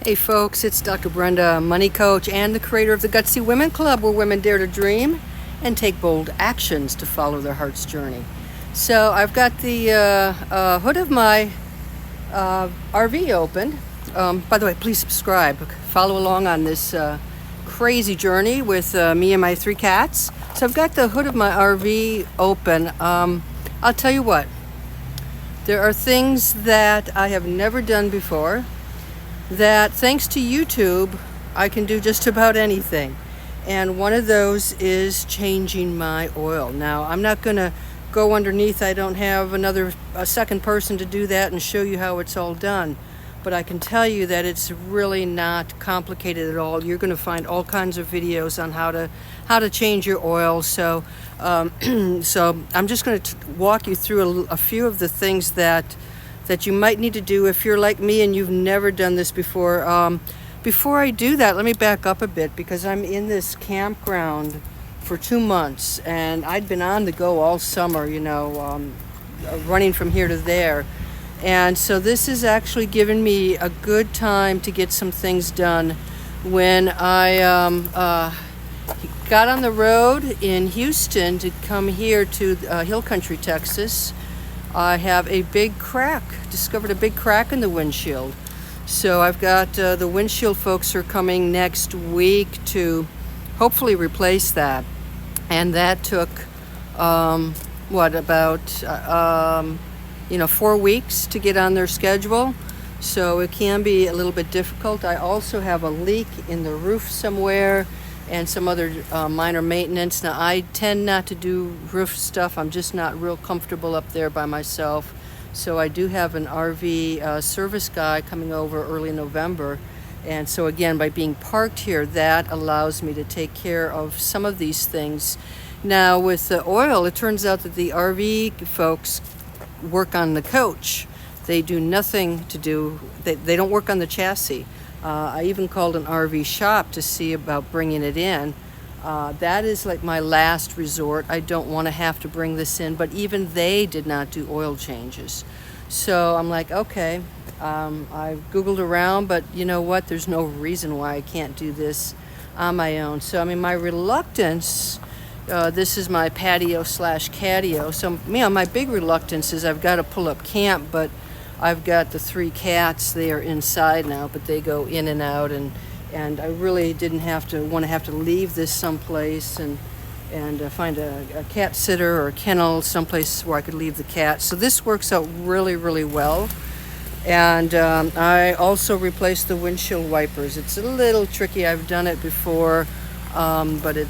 Hey folks, it's Dr. Brenda, money coach and the creator of the Gutsy Women Club, where women dare to dream and take bold actions to follow their heart's journey. So I've got the hood of my RV open. By the way, please subscribe. Follow along on this crazy journey with me and my 3 cats. So I've got the hood of my RV open. I'll tell you what, there are things that I have never done before that, thanks to YouTube, I can do just about anything. And one of those is changing my oil. Now, I'm not going to go underneath. I don't have a second person to do that and show you how it's all done. But I can tell you that it's really not complicated at all. You're going to find all kinds of videos on how to change your oil. So, so I'm just going to walk you through a few of the things that you might need to do if you're like me and you've never done this before. Before I do that, let me back up a bit, because I'm in this campground for 2 months and I'd been on the go all summer, running from here to there. And so this has actually given me a good time to get some things done. When I got on the road in Houston to come here to Hill Country, Texas, I have discovered a big crack in the windshield. So I've got the windshield folks are coming next week to hopefully replace that. And that took, about 4 weeks to get on their schedule. So it can be a little bit difficult. I also have a leak in the roof somewhere and some other minor maintenance. Now, I tend not to do roof stuff. I'm just not real comfortable up there by myself. So I do have an RV service guy coming over early November. And so again, by being parked here, that allows me to take care of some of these things. Now, with the oil, it turns out that the RV folks work on the coach. They do nothing to do, they don't work on the chassis. I even called an RV shop to see about bringing it in. That is like my last resort. I don't want to have to bring this in, but even they did not do oil changes. So I'm like, okay, I've Googled around, but you know what? There's no reason why I can't do this on my own. So, my reluctance, this is my patio/catio. So, my big reluctance is I've got to pull up camp, but I've got the 3 cats. They are inside now, but they go in and out, and I really didn't want to leave this someplace and find a cat sitter or a kennel, someplace where I could leave the cat. So this works out really, really well. And I also replaced the windshield wipers. It's a little tricky. I've done it before, but it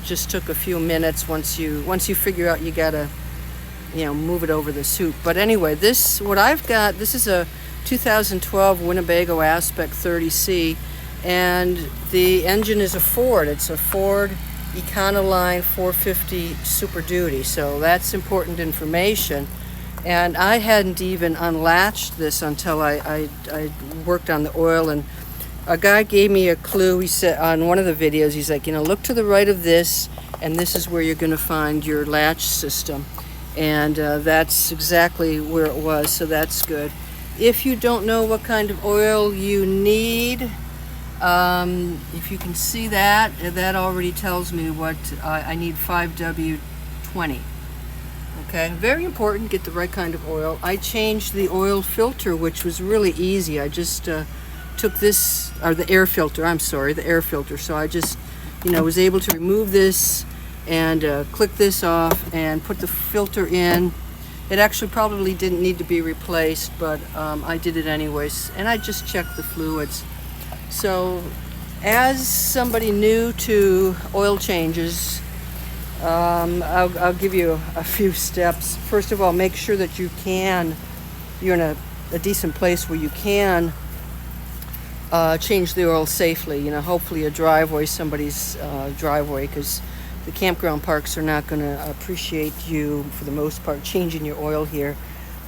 just took a few minutes once you figure out you gotta move it over the hoop. But anyway, what I've got, this is a 2012 Winnebago Aspect 30C, and the engine is a Ford. It's a Ford Econoline 450 Super Duty, so that's important information. And I hadn't even unlatched this until I worked on the oil, and a guy gave me a clue. He said on one of the videos, he's like, look to the right of this, and this is where you're going to find your latch system. And that's exactly where it was, so that's good. If you don't know what kind of oil you need, if you can see that already tells me what I need. 5W20. Okay, very important, get the right kind of oil. I changed the oil filter, which was really easy. I just took this, or the air filter, the air filter. So I just, was able to remove this and click this off and put the filter in. It actually probably didn't need to be replaced, but I did it anyways, and I just checked the fluids. So as somebody new to oil changes, I'll give you a few steps. First of all, make sure that you're in a decent place where you can change the oil safely. Hopefully a driveway, somebody's driveway, because the campground parks are not going to appreciate you, for the most part, changing your oil here.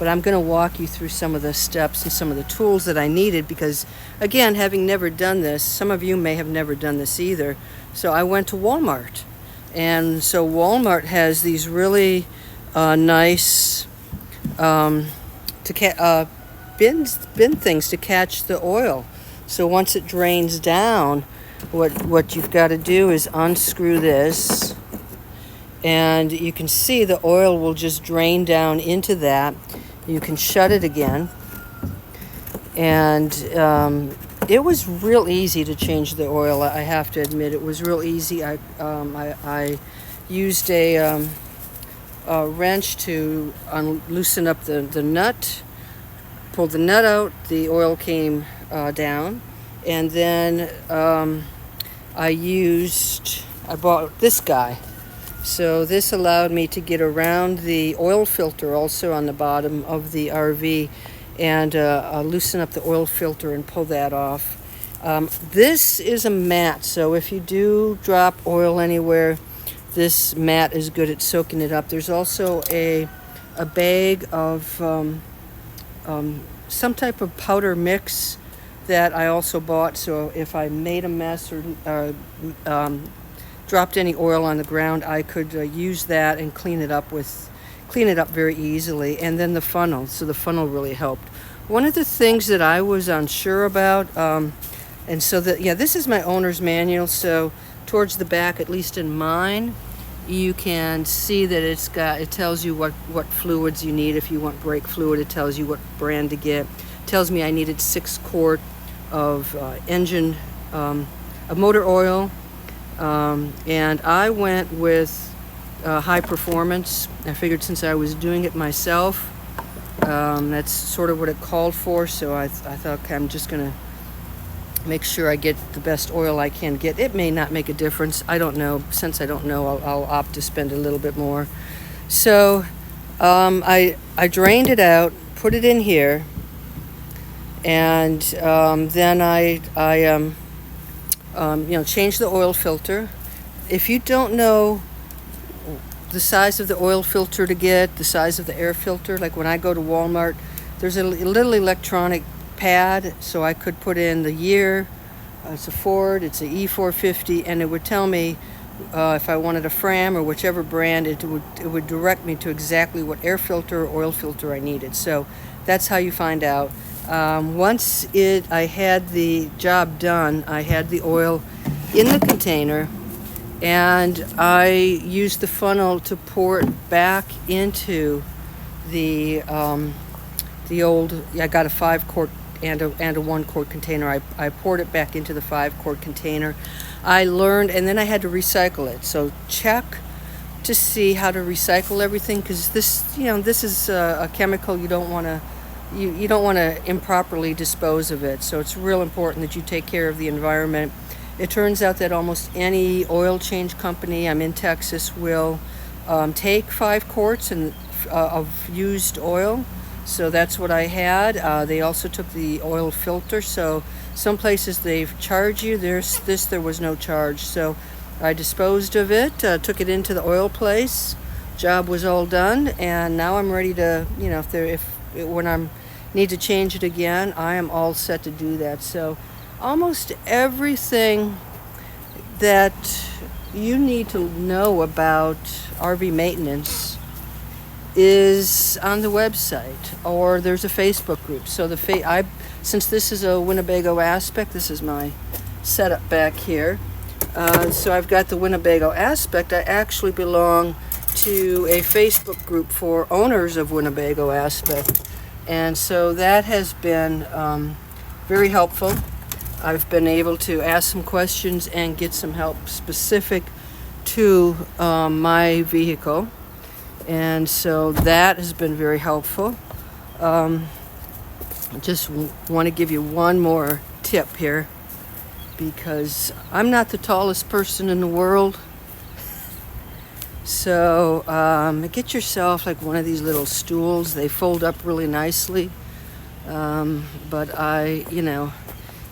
But I'm going to walk you through some of the steps and some of the tools that I needed, because, again, having never done this, some of you may have never done this either. So I went to Walmart. And so Walmart has these really nice bin things to catch the oil. So once it drains down, what you've got to do is unscrew this, and you can see the oil will just drain down into that. You can shut it again, and it was real easy to change the oil. I have to admit, it was real easy. I used a wrench to loosen up the nut, pulled the nut out, the oil came down, and then I bought this guy. So this allowed me to get around the oil filter also on the bottom of the RV, and loosen up the oil filter and pull that off. This is a mat, so if you do drop oil anywhere, this mat is good at soaking it up. There's also a bag of some type of powder mix that I also bought, so if I made a mess or dropped any oil on the ground, I could use that and clean it up very easily. And then the funnel, so the funnel really helped. One of the things that I was unsure about, and so this is my owner's manual, so towards the back, at least in mine, you can see that it tells you what fluids you need. If you want brake fluid, it tells you what brand to get. It tells me I needed 6 quart of engine of motor oil, and I went with high performance. I figured since I was doing it myself, that's sort of what it called for, so I thought, okay, I'm just gonna make sure I get the best oil I can get. It may not make a difference, I don't know. Since I don't know, I'll opt to spend a little bit more. So I drained it out, put it in here, and then I changed the oil filter. If you don't know the size of the oil filter to get, the size of the air filter, like when I go to Walmart, there's a little electronic pad, so I could put in the year. It's a Ford, it's a E450, and it would tell me if I wanted a Fram or whichever brand. It would direct me to exactly what air filter or oil filter I needed. So that's how you find out. Once I had the job done, I had the oil in the container, and I used the funnel to pour it back into the old. I got a 5 quart and a 1 quart container. I poured it back into the 5 quart container. I learned, and then I had to recycle it. So check to see how to recycle everything, because this is a chemical you don't want to. You don't want to improperly dispose of it, so it's real important that you take care of the environment. It turns out that almost any oil change company, I'm in Texas, will take 5 quarts of used oil. So that's what I had. They also took the oil filter, so some places they charge you. There was no charge, so I disposed of it, took it into the oil place. Job was all done, and now I'm ready to, when I need to change it again, I am all set to do that. So almost everything that you need to know about RV maintenance is on the website, or there's a Facebook group. So since this is a Winnebago Aspect, this is my setup back here. So I've got the Winnebago Aspect. I actually belong to a Facebook group for owners of Winnebago Aspect. And so that has been very helpful. I've been able to ask some questions and get some help specific to my vehicle. And so that has been very helpful. I just want to give you one more tip here, because I'm not the tallest person in the world. So get yourself like one of these little stools. They fold up really nicely. But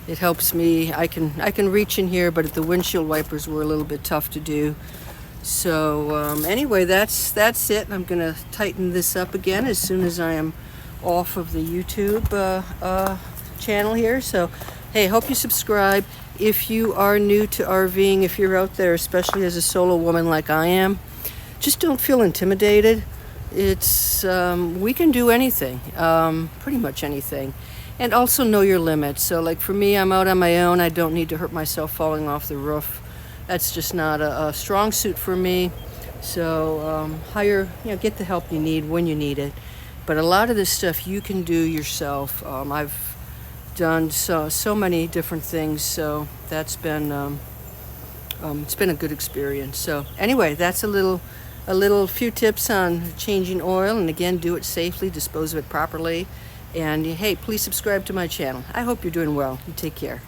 it helps me. I can reach in here, but the windshield wipers were a little bit tough to do. So anyway, that's it. I'm gonna tighten this up again as soon as I am off of the YouTube channel here. So hey, hope you subscribe. If you are new to RVing, if you're out there, especially as a solo woman like I am, just don't feel intimidated. It's we can do anything, pretty much anything. And also know your limits. So like for me, I'm out on my own. I don't need to hurt myself falling off the roof. That's just not a strong suit for me. So get the help you need when you need it. But a lot of this stuff you can do yourself. I've done so many different things, so that's been it's been a good experience. So anyway, that's a little few tips on changing oil, and again, do it safely, dispose of it properly, and hey, please subscribe to my channel. I hope you're doing well. You take care.